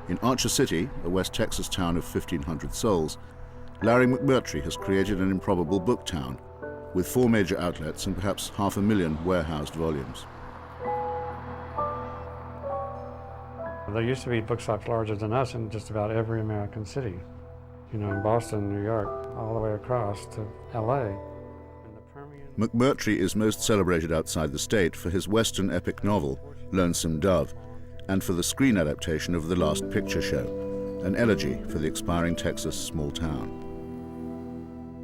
In Archer City, a West Texas town of 1,500 souls, Larry McMurtry has created an improbable book town with 4 major outlets and perhaps 500,000 warehoused volumes. There used to be bookshops larger than us in just about every American city. You know, in Boston, New York, all the way across to LA. McMurtry is most celebrated outside the state for his Western epic novel, Lonesome Dove, and for the screen adaptation of The Last Picture Show, an elegy for the expiring Texas small town.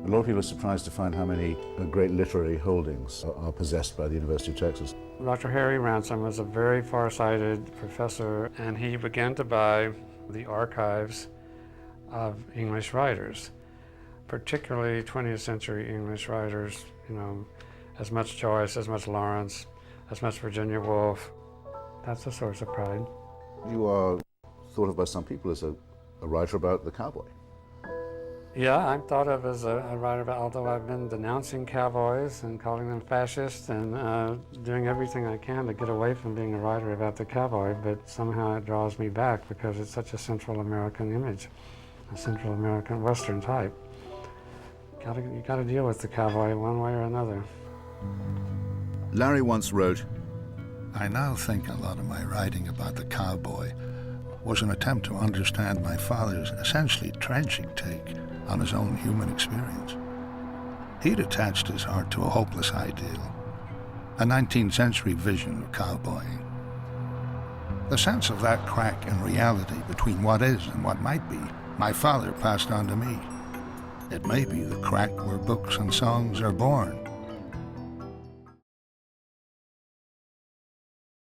A lot of people are surprised to find how many great literary holdings are possessed by the University of Texas. Dr. Harry Ransom was a very far-sighted professor, and he began to buy the archives of English writers, particularly 20th century English writers, you know, as much Joyce, as much Lawrence, as much Virginia Woolf. That's a source of pride. You are thought of by some people as a writer about the cowboy. Yeah, I'm thought of as a writer about, although I've been denouncing cowboys and calling them fascists and doing everything I can to get away from being a writer about the cowboy, but somehow it draws me back because it's such a Central American image, a Central American Western type. You gotta deal with the cowboy one way or another. Larry once wrote, I now think a lot of my writing about the cowboy was an attempt to understand my father's essentially tragic take on his own human experience. He'd attached his heart to a hopeless ideal, a 19th century vision of cowboying. The sense of that crack in reality between what is and what might be, my father passed on to me. It may be the crack where books and songs are born,